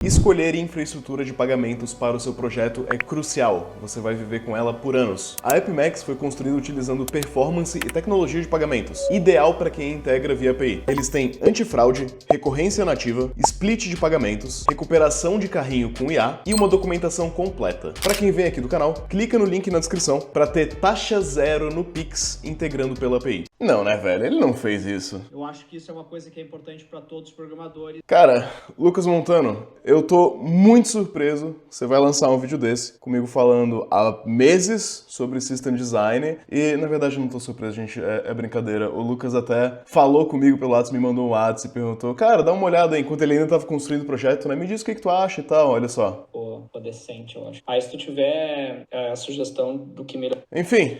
Escolher infraestrutura de pagamentos para o seu projeto é crucial, você vai viver com ela por anos. A AppMax foi construída utilizando performance e tecnologia de pagamentos, ideal para quem integra via API. Eles têm antifraude, recorrência nativa, split de pagamentos, recuperação de carrinho com IA e uma documentação completa. Para quem vem aqui do canal, clica no link na descrição para ter taxa zero no Pix integrando pela API. Não, né, velho? Ele não fez isso. Eu acho que isso é uma coisa que é importante para todos os programadores. Cara, Lucas Montano, eu tô muito surpreso. Você vai lançar um vídeo desse, comigo falando há meses sobre System Design. E, na verdade, eu não tô surpreso, gente. É brincadeira. O Lucas até falou comigo pelo WhatsApp, me mandou um WhatsApp e perguntou: cara, dá uma olhada aí, enquanto ele ainda tava construindo o projeto, né? Me diz o que tu acha e tal, olha só. Pô, decente, eu acho. Aí, se tu tiver a sugestão do que melhor. Enfim,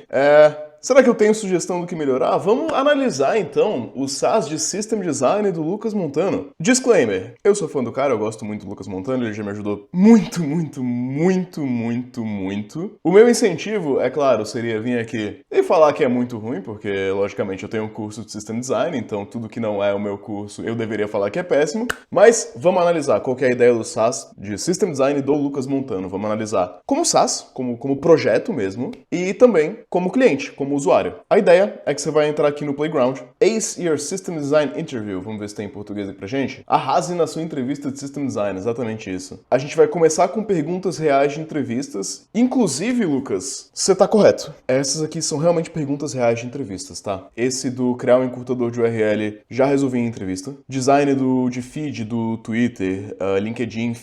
será que eu tenho sugestão do que melhorar? Vamos analisar, então, o SaaS de System Design do Lucas Montano. Disclaimer, eu sou fã do cara, eu gosto muito do Lucas Montano, ele já me ajudou muito. O meu incentivo, é claro, seria vir aqui e falar que é muito ruim, porque, logicamente, eu tenho um curso de System Design, então tudo que não é o meu curso eu deveria falar que é péssimo. Mas vamos analisar qual que é a ideia do SaaS de System Design do Lucas Montano. Vamos analisar como SaaS, como projeto mesmo, e também como cliente, como usuário. A ideia é que você vai entrar aqui no Playground, Ace Your System Design Interview, vamos ver se tem em português aqui pra gente. Arrase na sua entrevista de System Design, exatamente isso. A gente vai começar com perguntas reais de entrevistas. Inclusive, Lucas, você tá correto. Essas aqui são realmente perguntas reais de entrevistas, tá? Esse do criar um encurtador de URL já resolvi em entrevista. Design de feed do Twitter, LinkedIn,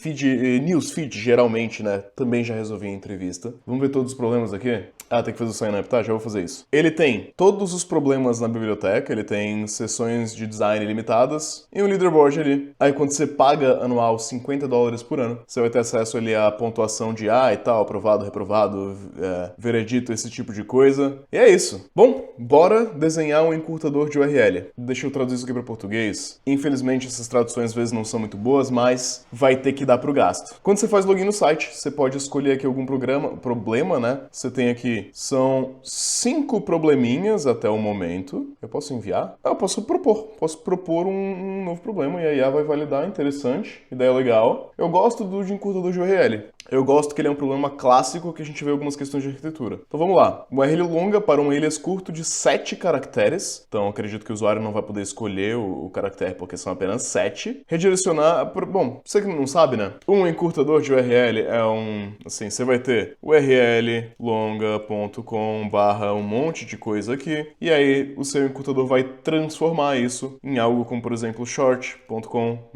newsfeed geralmente, né? Também já resolvi em entrevista. Vamos ver todos os problemas aqui? Tem que fazer o sign-up, tá? Já vou fazer isso. Ele tem todos os problemas na biblioteca, ele tem sessões de design limitadas e um leaderboard ali. Aí quando você paga anual $50 por ano, você vai ter acesso ali à pontuação de A e tal, aprovado, reprovado, veredito, esse tipo de coisa. E é isso. Bom, bora desenhar um encurtador de URL. Deixa eu traduzir isso aqui para português. Infelizmente essas traduções às vezes não são muito boas, mas vai ter que dar pro gasto. Quando você faz login no site, você pode escolher aqui algum problema, né? Você tem aqui, são 5 probleminhas até o momento. Eu posso enviar? Eu posso propor. Posso propor um novo problema e a IA vai validar. Interessante. Ideia legal. Eu gosto de encurtador de URL. Eu gosto que ele é um problema clássico que a gente vê algumas questões de arquitetura. Então vamos lá. Uma URL longa para um alias curto de 7 caracteres. Então acredito que o usuário não vai poder escolher o caractere porque são apenas 7. Redirecionar... Bom, você que não sabe, né? Um encurtador de URL é assim, você vai ter URL longa.com / um monte de coisa aqui. E aí o seu encurtador vai transformar isso em algo como, por exemplo, short.com /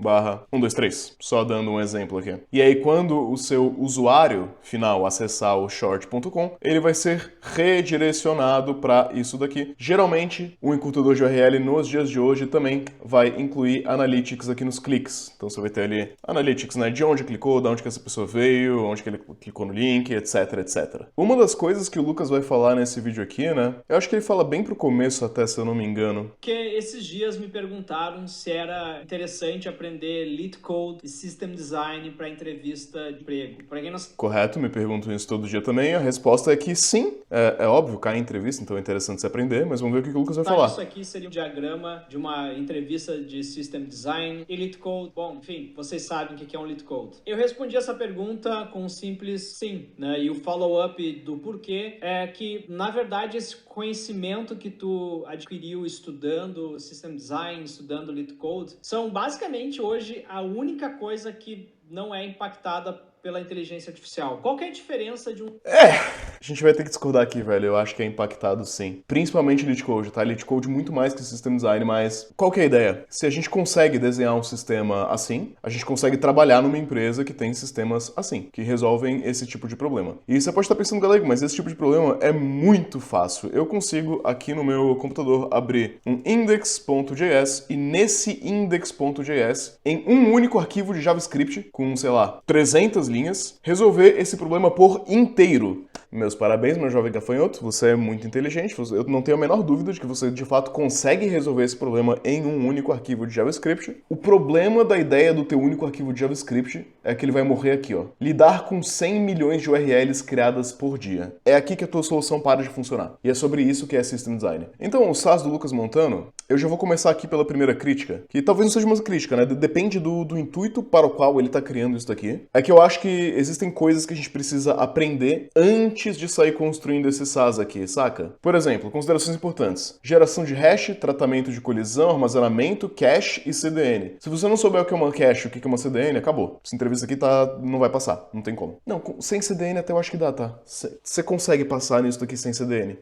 123. Só dando um exemplo aqui. E aí quando o seu usuário final acessar o short.com, ele vai ser redirecionado para isso daqui. Geralmente, o encurtador de URL nos dias de hoje também vai incluir Analytics aqui nos cliques. Então você vai ter ali Analytics, né? De onde clicou, de onde que essa pessoa veio, onde que ele clicou no link, etc, etc. Uma das coisas que o Lucas vai falar nesse vídeo aqui, né? Eu acho que ele fala bem pro começo até, se eu não me engano. Porque esses dias me perguntaram se era interessante aprender Lead Code e System Design para entrevista de emprego. Correto, me perguntam isso todo dia também. A resposta é que sim, é óbvio, cai em entrevista, então é interessante se aprender, mas vamos ver o que o Lucas vai falar. Isso aqui seria um diagrama de uma entrevista de System Design e Lead Code. Bom, enfim, vocês sabem o que é um Lead Code. Eu respondi essa pergunta com um simples sim, né? E o follow-up do porquê é que, na verdade, esse conhecimento que tu adquiriu estudando System Design, estudando Lead Code, são basicamente hoje a única coisa que não é impactada pela inteligência artificial. Qual que é a diferença de um... A gente vai ter que discordar aqui, velho. Eu acho que é impactado sim. Principalmente Lead Code, tá? Lead Code muito mais que System Design, mas qual que é a ideia? Se a gente consegue desenhar um sistema assim, a gente consegue trabalhar numa empresa que tem sistemas assim, que resolvem esse tipo de problema. E você pode estar pensando, galego, mas esse tipo de problema é muito fácil. Eu consigo, aqui no meu computador, abrir um index.js e nesse index.js, em um único arquivo de JavaScript, com, sei lá, 300 linhas, resolver esse problema por inteiro. Meus parabéns, meu jovem gafanhoto, você é muito inteligente, eu não tenho a menor dúvida de que você de fato consegue resolver esse problema em um único arquivo de JavaScript. O problema da ideia do teu único arquivo de JavaScript é que ele vai morrer aqui, ó. Lidar com 100 milhões de URLs criadas por dia. É aqui que a tua solução para de funcionar. E é sobre isso que é System Design. Então, o SaaS do Lucas Montano, eu já vou começar aqui pela primeira crítica, que talvez não seja uma crítica, né? Depende do intuito para o qual ele tá criando isso daqui. É que eu acho que existem coisas que a gente precisa aprender antes de sair construindo esse SaaS aqui, saca? Por exemplo, considerações importantes. Geração de hash, tratamento de colisão, armazenamento, cache e CDN. Se você não souber o que é uma cache e o que é uma CDN, acabou. Essa entrevista aqui não vai passar, não tem como. Não, sem CDN até eu acho que dá, tá? Você consegue passar nisso daqui sem CDN.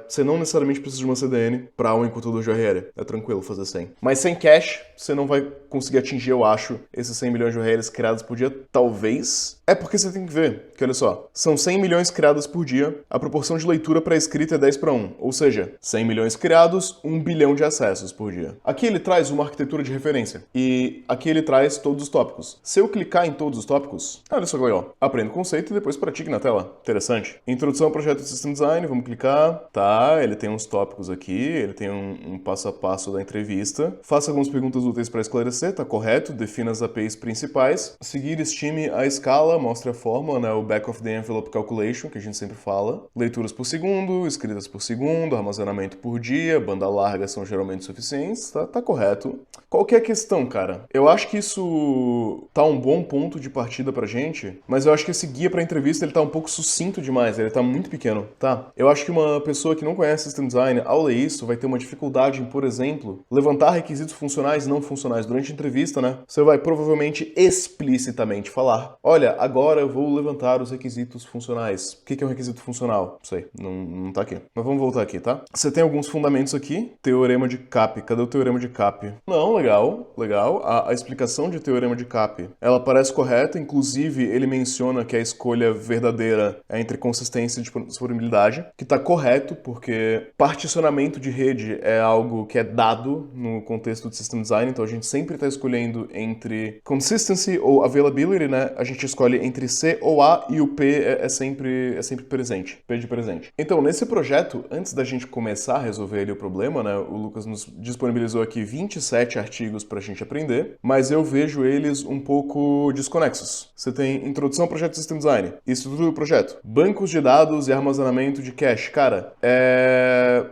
Você não necessariamente precisa de uma CDN para um encurtador de URL. É tranquilo fazer sem. Mas sem cache, você não vai conseguir atingir, eu acho, esses 100 milhões de URLs criados por dia, talvez. É porque você tem que ver, que olha só, são 100 milhões criadas por dia, a proporção de leitura para escrita é 10:1, ou seja, 100 milhões criados, 1 bilhão de acessos por dia. Aqui ele traz uma arquitetura de referência, e aqui ele traz todos os tópicos. Se eu clicar em todos os tópicos, olha só que legal, aprenda o conceito e depois pratique na tela. Interessante. Introdução ao projeto de System Design, vamos clicar. Tá, ele tem uns tópicos aqui, ele tem um passo a passo da entrevista. Faça algumas perguntas úteis para esclarecer, tá correto, defina as APIs principais. Seguir, estime a escala, mostre a fórmula, né, o back of the envelope calculation, que a gente sempre fala. Leituras por segundo, escritas por segundo, armazenamento por dia, banda larga são geralmente suficientes, tá correto. Qual que é a questão, cara? Eu acho que isso tá um bom ponto de partida pra gente, mas eu acho que esse guia pra entrevista ele tá um pouco sucinto demais, ele tá muito pequeno, tá? Eu acho que uma pessoa que não conhece System Design, ao ler isso, vai ter uma dificuldade em, por exemplo, levantar requisitos funcionais e não funcionais durante a entrevista, né? Você vai provavelmente explicitamente falar: olha, agora eu vou levantar os requisitos funcionais. O que é um requisito funcional? Não sei, não tá aqui. Mas vamos voltar aqui, tá? Você tem alguns fundamentos aqui. Teorema de Capê. Cadê o teorema de Capê? Não, legal. A explicação de teorema de Capê, ela parece correta. Inclusive, ele menciona que a escolha verdadeira é entre consistência e disponibilidade, que tá correto, porque particionamento de rede é algo que é dado no contexto de System Design, então a gente sempre tá escolhendo entre consistency ou availability, né? A gente escolhe entre C ou A e o P é sempre presente. P de presente. Então, nesse projeto, antes da gente começar a resolver ali o problema, né? O Lucas nos disponibilizou aqui 27 artigos pra gente aprender, mas eu vejo eles um pouco desconexos. Você tem introdução ao projeto de System Design, estrutura do projeto, bancos de dados e armazenamento de cache. Cara,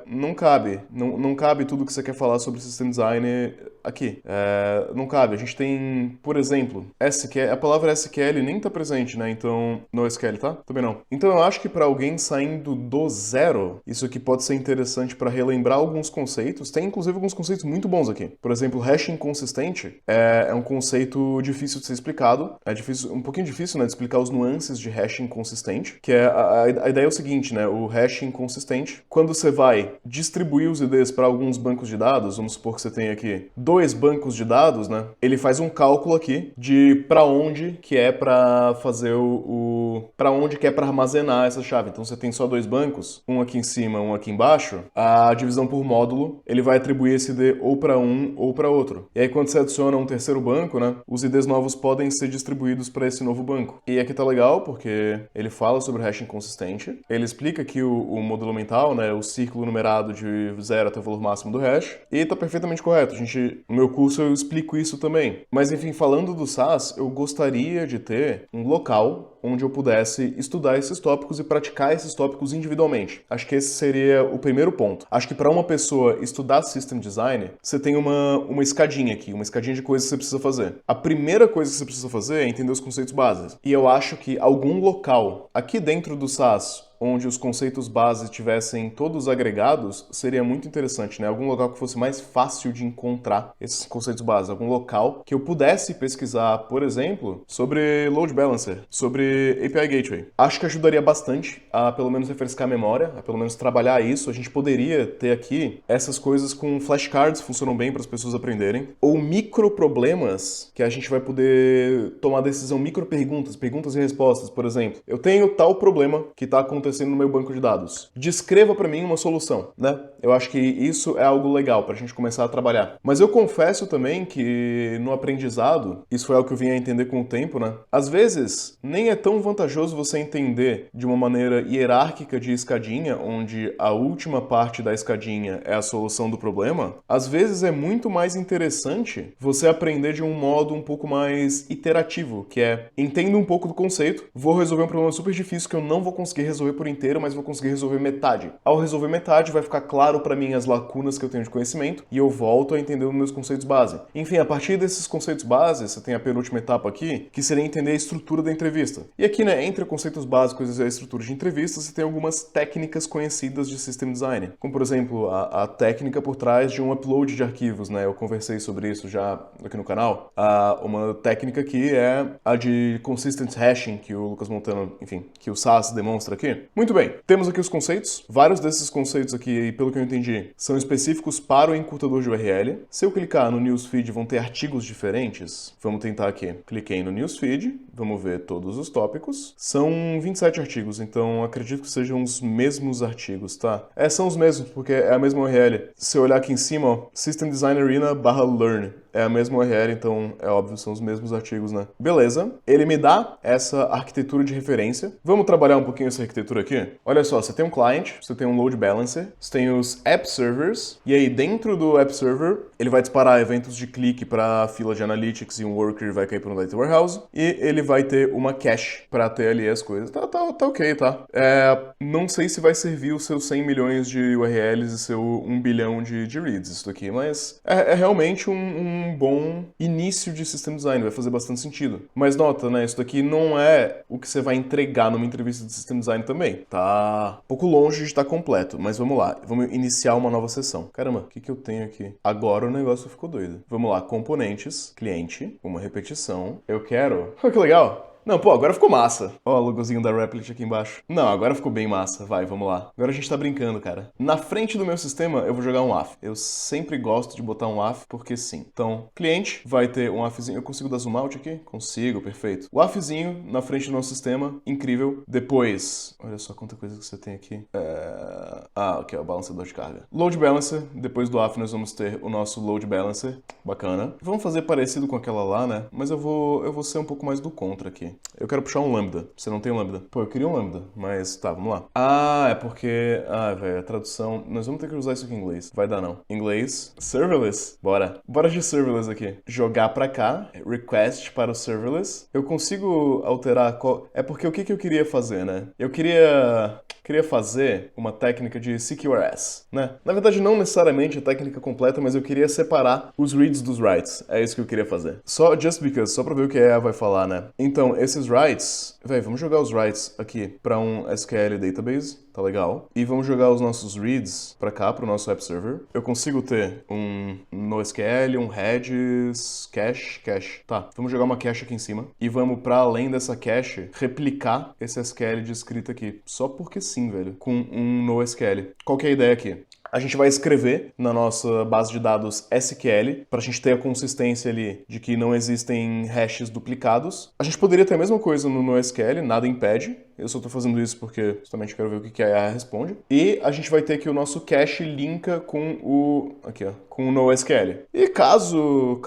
não cabe. Não cabe tudo que você quer falar sobre System Design aqui. Não cabe. A gente tem, por exemplo, SQL. A palavra SQL nem tá presente, né? Então, no SQL, tá? Também não. Então, eu acho que para alguém saindo do zero, isso aqui pode ser interessante para relembrar alguns conceitos. Tem, inclusive, alguns conceitos muito bons aqui. Por exemplo, hash inconsistente é um conceito difícil de ser explicado. É difícil, um pouquinho difícil, né? De explicar os nuances de hash inconsistente, que é a ideia é o seguinte, né? O hash inconsistente, quando você vai distribuir os IDs para alguns bancos de dados, vamos supor que você tem aqui 2 bancos de dados, né? Ele faz um cálculo aqui de para onde que é para fazer para onde que é para armazenar essa chave. Então você tem só 2 bancos, um aqui em cima, um aqui embaixo. A divisão por módulo, ele vai atribuir esse ID ou para um ou para outro. E aí quando você adiciona um terceiro banco, né? Os IDs novos podem ser distribuídos para esse novo banco. E aqui tá legal porque ele fala sobre hash inconsistente. Ele explica aqui o módulo mental, né? O círculo numerado de 0 até o valor máximo do hash. E tá perfeitamente correto. No meu curso eu explico isso também. Mas enfim, falando do SaaS, eu gostaria de ter um local onde eu pudesse estudar esses tópicos e praticar esses tópicos individualmente. Acho que esse seria o primeiro ponto. Acho que para uma pessoa estudar System Design, você tem uma escadinha aqui, uma escadinha de coisas que você precisa fazer. A primeira coisa que você precisa fazer é entender os conceitos básicos. E eu acho que algum local aqui dentro do SaaS onde os conceitos base estivessem todos agregados, seria muito interessante, né? Algum local que fosse mais fácil de encontrar esses conceitos base, algum local que eu pudesse pesquisar, por exemplo, sobre Load Balancer, sobre API Gateway. Acho que ajudaria bastante a pelo menos refrescar a memória, a pelo menos trabalhar isso. A gente poderia ter aqui essas coisas com flashcards, funcionam bem para as pessoas aprenderem, ou micro problemas que a gente vai poder tomar decisão, micro perguntas, perguntas e respostas, por exemplo. Eu tenho tal problema que está acontecendo acontecendo no meu banco de dados. Descreva para mim uma solução, né? Eu acho que isso é algo legal pra gente começar a trabalhar. Mas eu confesso também que no aprendizado, isso foi algo que eu vim a entender com o tempo, né? Às vezes, nem é tão vantajoso você entender de uma maneira hierárquica de escadinha, onde a última parte da escadinha é a solução do problema. Às vezes é muito mais interessante você aprender de um modo um pouco mais iterativo, que é, entendo um pouco do conceito, vou resolver um problema super difícil que eu não vou conseguir resolver por inteiro, mas vou conseguir resolver metade. Ao resolver metade, vai ficar claro para mim as lacunas que eu tenho de conhecimento e eu volto a entender os meus conceitos base. Enfim, a partir desses conceitos base, você tem a penúltima etapa aqui, que seria entender a estrutura da entrevista. E aqui, né, entre conceitos básicos e a estrutura de entrevista, você tem algumas técnicas conhecidas de System Design, como, por exemplo, a técnica por trás de um upload de arquivos, né? Eu conversei sobre isso já aqui no canal. Uma técnica aqui é a de Consistent Hashing, que o Lucas Montano, enfim, que o SAS demonstra aqui. Muito bem, temos aqui os conceitos. Vários desses conceitos aqui, pelo que eu entendi, são específicos para o encurtador de URL. Se eu clicar no Newsfeed, vão ter artigos diferentes. Vamos tentar aqui. Cliquei no Newsfeed, vamos ver todos os tópicos. São 27 artigos, então acredito que sejam os mesmos artigos, tá? São os mesmos, porque é a mesma URL. Se eu olhar aqui em cima, ó, System Design Arena/learn. É a mesma URL, então é óbvio, são os mesmos artigos, né? Beleza. Ele me dá essa arquitetura de referência. Vamos trabalhar um pouquinho essa arquitetura aqui? Olha só, você tem um client, você tem um load balancer, você tem os app servers, e aí dentro do app server, ele vai disparar eventos de clique para a fila de analytics e um worker vai cair para um data warehouse, e ele vai ter uma cache para ter ali as coisas. Tá ok, tá? Não sei se vai servir os seus 100 milhões de URLs e seu 1 bilhão de reads isso daqui, mas é realmente um bom início de System Design, vai fazer bastante sentido. Mas nota, né, isso daqui não é o que você vai entregar numa entrevista de System Design também. Tá um pouco longe de estar completo, mas vamos lá, vamos iniciar uma nova sessão. Caramba, o que eu tenho aqui? Agora o negócio ficou doido. Vamos lá, componentes, cliente, uma repetição. Eu quero... Oh, que legal! Não, pô, agora ficou massa. Ó, o logozinho da Replit aqui embaixo. Não, agora ficou bem massa. Vai, vamos lá. Agora a gente tá brincando, cara. Na frente do meu sistema, eu vou jogar um AF. Eu sempre gosto de botar um AF porque sim. Então, cliente vai ter um AFzinho. Eu consigo dar zoom out aqui? Consigo, perfeito. O AFzinho na frente do nosso sistema, incrível. Depois, olha só quanta coisa que você tem aqui. Aqui, ó, o balanceador de carga. Load balancer. Depois do AF nós vamos ter o nosso load balancer. Bacana. Vamos fazer parecido com aquela lá, né? Mas eu vou ser um pouco mais do contra aqui. Eu quero puxar um lambda. Você não tem um lambda? Pô, eu queria um lambda, mas tá, vamos lá. É porque... velho, a tradução... Nós vamos ter que usar isso aqui em inglês. Vai dar não. Inglês. Serverless. Bora. Bora de serverless aqui. Jogar pra cá. Request para o serverless. Eu consigo alterar... É porque o que eu queria fazer, né? Eu queria fazer uma técnica de CQRS, né? Na verdade, não necessariamente a técnica completa, mas eu queria separar os reads dos writes. É isso que eu queria fazer. Só pra ver o que a EA vai falar, né? Então, esses writes... Véi, vamos jogar os writes aqui pra um SQL database, tá legal? E vamos jogar os nossos reads pra cá, pro nosso app server. Eu consigo ter um NoSQL, um Redis, cache. Tá, vamos jogar uma cache aqui em cima. E vamos, pra além dessa cache, replicar esse SQL de escrita aqui. Só porque sim, velho. Com um NoSQL. Qual que é a ideia aqui? A gente vai escrever na nossa base de dados SQL, para a gente ter a consistência ali de que não existem hashes duplicados. A gente poderia ter a mesma coisa no NoSQL, nada impede. Eu só estou fazendo isso porque justamente quero ver o que a IA responde. E a gente vai ter que o nosso cache linka com o... Aqui, ó. Com o NoSQL. E caso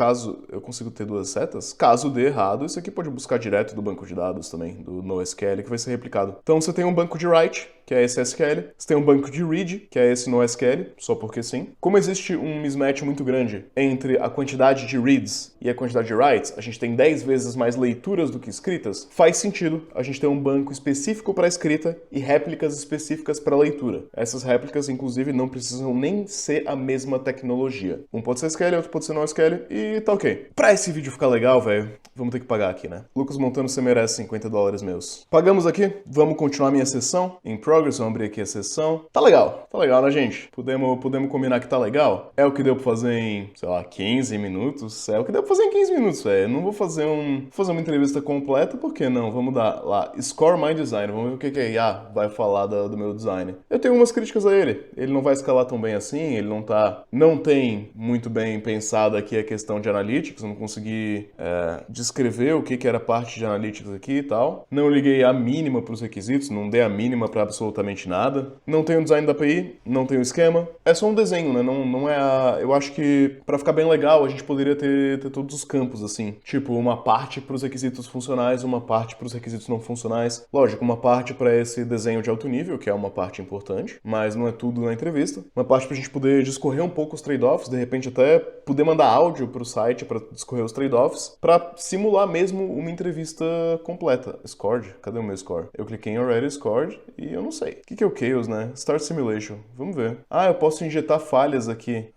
eu consigo ter duas setas, caso dê errado, isso aqui pode buscar direto do banco de dados também, do NoSQL, que vai ser replicado. Então você tem um banco de write, que é esse SQL. Você tem um banco de read, que é esse NoSQL, só porque sim. Como existe um mismatch muito grande entre a quantidade de reads e a quantidade de writes, a gente tem 10 vezes mais leituras do que escritas, faz sentido a gente ter um banco específico para escrita e réplicas específicas para leitura. Essas réplicas, inclusive, não precisam nem ser a mesma tecnologia. Um pode ser SQL, outro pode ser NoSQL e tá ok. Pra esse vídeo ficar legal, velho, vamos ter que pagar aqui, né? Lucas Montano, você merece $50 meus. Pagamos aqui, vamos continuar minha sessão. Em progress, vamos abrir aqui a sessão. Tá legal, né, gente? Puta, Podemos combinar que tá legal? É o que deu pra fazer em, sei lá, 15 minutos? É o que deu pra fazer em 15 minutos, velho. Não vou fazer uma entrevista completa, por que não? Vamos dar lá, score my design, vamos ver o que a IA vai falar do meu design. Eu tenho umas críticas a ele. Ele não vai escalar tão bem assim, ele não tem muito bem pensado aqui a questão de analytics, eu não consegui descrever o que era parte de analytics aqui e tal. Não liguei a mínima pros requisitos, não dei a mínima pra absolutamente nada. Não tem o design da API, não tem o esquema. É só um desenho, né? Não é a... Eu acho que pra ficar bem legal, a gente poderia ter todos os campos, assim. Tipo, uma parte pros requisitos funcionais, uma parte pros requisitos não funcionais. Lógico, uma parte pra esse desenho de alto nível, que é uma parte importante, mas não é tudo na entrevista. Uma parte pra gente poder discorrer um pouco os trade-offs, de repente até poder mandar áudio pro site pra discorrer os trade-offs, pra simular mesmo uma entrevista completa. Scored? Cadê o meu score? Eu cliquei em Already Scored e eu não sei. O que é o Chaos, né? Start Simulation. Vamos ver. Ah, eu posso injetar falhas aqui.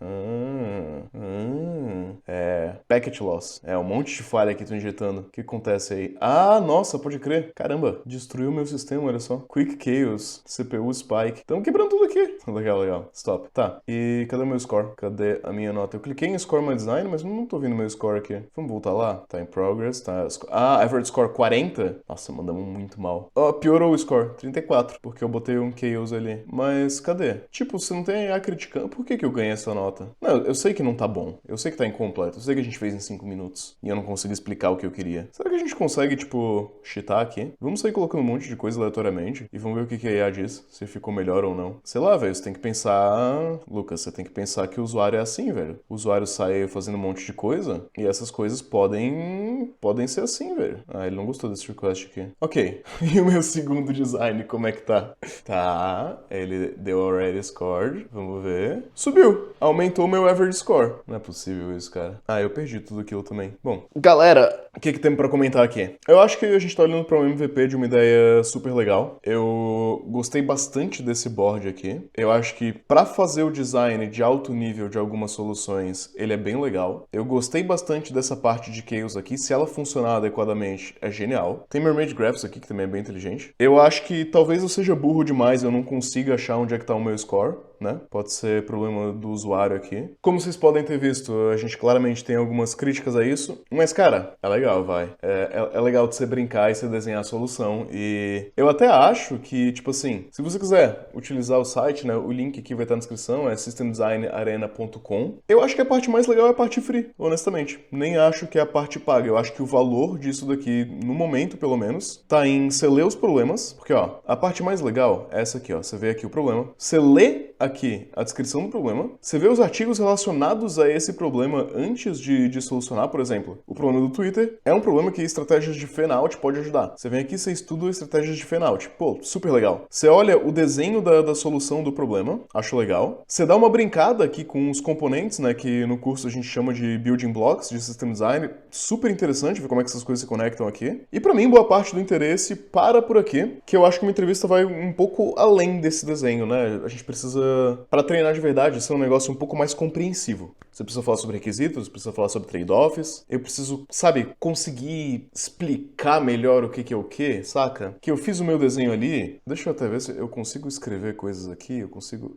Packet Loss. É um monte de falha que tô injetando. O que acontece aí? Ah, nossa, pode crer. Caramba, destruiu o meu sistema, olha só. Quick Chaos, CPU Spike. Estamos quebrando tudo aqui. Legal. Stop. Tá, e cadê o meu score? Cadê a minha nota? Eu cliquei em Score My Design, mas não tô vendo meu score aqui. Vamos voltar lá? Tá em Progress, tá. Average Score 40? Nossa, mandamos muito mal. Piorou o score, 34, porque eu botei um Chaos ali. Mas cadê? Tipo, você não tem a criticando. Por que eu ganhei essa nota? Não, eu sei que não tá bom. Eu sei que tá incompleto. Eu sei que a gente fez em 5 minutos. E eu não consigo explicar o que eu queria. Será que a gente consegue, tipo, cheatar aqui? Vamos sair colocando um monte de coisa aleatoriamente e vamos ver o que a IA diz. Se ficou melhor ou não. Sei lá, velho. Você tem que pensar... Lucas, você tem que pensar que o usuário é assim, velho. O usuário sai fazendo um monte de coisa e essas coisas podem ser assim, velho. Ah, ele não gostou desse request aqui. Ok. E o meu segundo design, como é que tá? Tá. Ele deu already scored. Vamos ver. Subiu. Aumentou o meu average score. Não é possível isso, cara. Ah, eu perdi tudo aquilo também. Bom, galera, o que temos pra comentar aqui? Eu acho que a gente tá olhando pra um MVP de uma ideia super legal. Eu gostei bastante desse board aqui. Eu acho que pra fazer o design de alto nível de algumas soluções, ele é bem legal. Eu gostei bastante dessa parte de Chaos aqui. Se ela funcionar adequadamente, é genial. Tem Mermaid Graphs aqui, que também é bem inteligente. Eu acho que talvez eu seja burro demais, eu não consiga achar onde é que tá o meu score, né? Pode ser problema do usuário aqui. Como vocês podem ter visto, a gente claramente tem algumas críticas a isso, mas, cara, é legal, vai. É legal de você brincar e você desenhar a solução. E eu até acho que, tipo assim, se você quiser utilizar o site, né? O link aqui vai estar na descrição, é systemdesignarena.com. Eu acho que a parte mais legal é a parte free, honestamente. Nem acho que é a parte paga. Eu acho que o valor disso daqui, no momento, pelo menos, tá em você ler os problemas. Porque, ó, a parte mais legal é essa aqui, ó. Você vê aqui o problema. Você lê aqui a descrição do problema. Você vê os artigos relacionados a esse problema antes de solucionar, por exemplo. O problema do Twitter é um problema que estratégias de fan-out pode ajudar. Você vem aqui, você estuda estratégias de fan-out. Pô, super legal. Você olha o desenho da solução do problema, acho legal. Você dá uma brincada aqui com os componentes, né, que no curso a gente chama de building blocks de system design. Super interessante ver como é que essas coisas se conectam aqui. E pra mim, boa parte do interesse para por aqui, que eu acho que uma entrevista vai um pouco além desse desenho, né? A gente precisa, para treinar de verdade, ser um negócio um pouco mais compreensivo. Você precisa falar sobre requisitos, precisa falar sobre trade-offs. Eu preciso, sabe, conseguir explicar melhor o que é o que, saca? Que eu fiz o meu desenho ali. Deixa eu até ver se eu consigo escrever coisas aqui. Eu consigo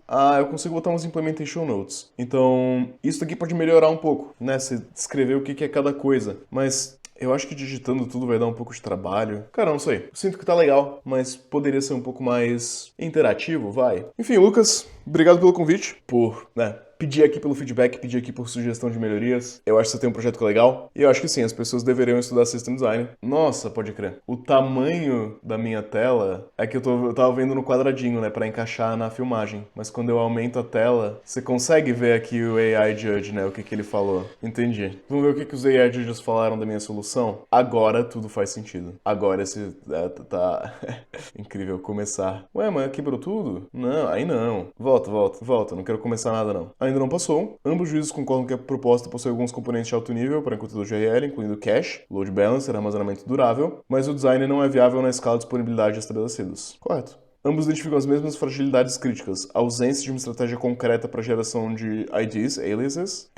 botar umas implementation notes. Então, isso aqui pode melhorar um pouco, né? Você descrever o que é cada coisa. Mas eu acho que digitando tudo vai dar um pouco de trabalho. Cara, não sei. Eu sinto que tá legal, mas poderia ser um pouco mais interativo, vai. Enfim, Lucas, obrigado pelo convite, pedir aqui pelo feedback, pedir aqui por sugestão de melhorias. Eu acho que você tem um projeto que é legal. E eu acho que sim, as pessoas deveriam estudar System Design. Nossa, pode crer. O tamanho da minha tela é que eu tava vendo no quadradinho, né, pra encaixar na filmagem. Mas quando eu aumento a tela, você consegue ver aqui o AI Judge, né, o que ele falou. Entendi. Vamos ver o que os AI Judges falaram da minha solução? Agora tudo faz sentido. Agora esse tá incrível começar. Ué, mas quebrou tudo? Não, aí não. Volta. Não quero começar nada, não. Ainda não passou. Ambos os juízes concordam que a proposta possui alguns componentes de alto nível para conteúdo GRL, incluindo cache, load balancer, armazenamento durável, mas o design não é viável na escala de disponibilidade estabelecidos. Correto. Ambos identificam as mesmas fragilidades críticas. A ausência de uma estratégia concreta para geração de IDs, aliases.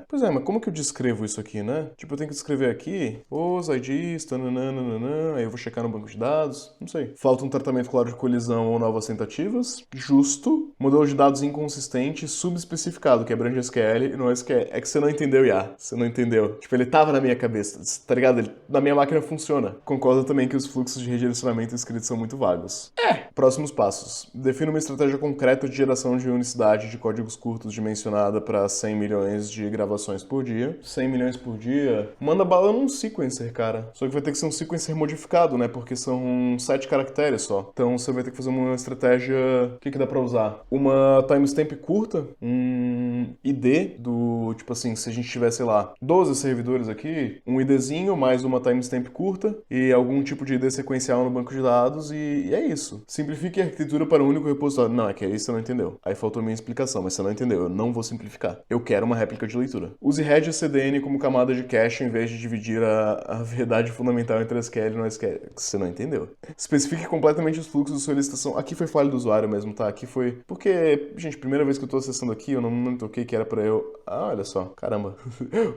Pois é, mas como que eu descrevo isso aqui, né? Tipo, eu tenho que descrever aqui os IDs, tananana, aí eu vou checar no banco de dados, não sei. Falta um tratamento claro de colisão ou novas tentativas. Justo. Modelo de dados inconsistente, subespecificado, que abrange SQL e não SQL. É que você não entendeu, Iá. Você não entendeu. Tipo, ele tava na minha cabeça, tá ligado? Na minha máquina funciona. Concordo também que os fluxos de redirecionamento escritos são muito vagos. Próximos passos. Defina uma estratégia concreta de geração de unicidade de códigos curtos dimensionada para 100 milhões de gravações por dia. 100 milhões por dia. Manda bala num sequencer, cara. Só que vai ter que ser um sequencer modificado, né? Porque são 7 caracteres só. Então você vai ter que fazer uma estratégia... O que dá pra usar? Uma timestamp curta, um ID do... Tipo assim, se a gente tiver, sei lá, 12 servidores aqui, um IDzinho mais uma timestamp curta e algum tipo de ID sequencial no banco de dados e é isso. Simplifique a arquitetura para um único repositório. Não, é que aí você não entendeu. Aí faltou a minha explicação, mas você não entendeu. Eu não vou simplificar. Eu quero uma réplica de leitura. Use Redis CDN como camada de cache em vez de dividir a verdade fundamental entre SQL e não SQL. Você não entendeu. Especifique completamente os fluxos de solicitação. Aqui foi falha do usuário mesmo, tá? Aqui foi... Porque, gente, primeira vez que eu tô acessando aqui, eu não me toquei que era pra eu... Ah, olha só. Caramba.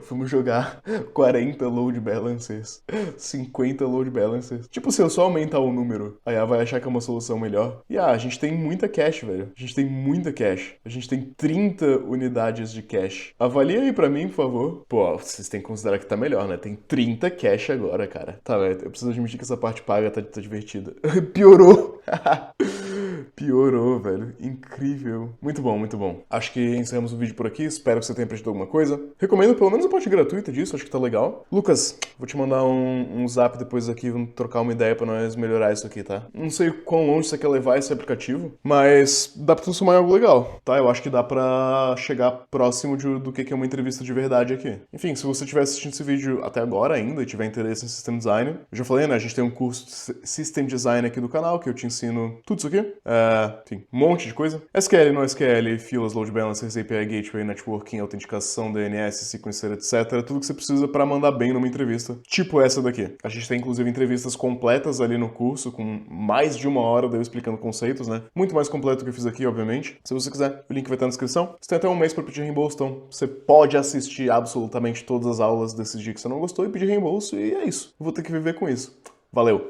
Fomos jogar 40 load balancers. 50 load balancers. Tipo, se eu só aumentar o número, aí ela vai achar que é uma solução melhor. E a gente tem muita cache, velho. A gente tem muita cache. A gente tem 30 unidades de cache. Avalia aí pra mim, por favor. Pô, vocês têm que considerar que tá melhor, né? Tem 30 cache agora, cara. Tá, velho. Eu preciso admitir que essa parte paga tá divertida. Piorou. Piorou, velho. Incrível. Muito bom, muito bom. Acho que encerramos o vídeo por aqui. Espero que você tenha aprendido alguma coisa. Recomendo pelo menos a parte gratuita disso. Acho que tá legal. Lucas, vou te mandar um zap depois aqui. Vamos trocar uma ideia pra nós melhorar isso aqui, tá? Não sei quão longe você quer levar esse aplicativo, mas dá pra transformar em algo legal, tá? Eu acho que dá pra chegar próximo do que é uma entrevista de verdade aqui. Enfim, se você estiver assistindo esse vídeo até agora ainda e tiver interesse em System Design, eu já falei, né? A gente tem um curso de System Design aqui do canal, que eu te ensino tudo isso aqui. Enfim, um monte de coisa. SQL, não SQL, filas, load balancers, API Gateway, networking, autenticação, DNS, sequencer, etc. Tudo que você precisa pra mandar bem numa entrevista, tipo essa daqui. A gente tem, inclusive, entrevistas completas ali no curso, com mais de 1 hora eu explicando conceitos, né? Muito mais completo do que eu fiz aqui, obviamente. Se você quiser, o link vai estar na descrição. Você tem até um mês pra pedir reembolso, então você pode assistir absolutamente todas as aulas desse dia que você não gostou e pedir reembolso, e é isso. Eu vou ter que viver com isso. Valeu!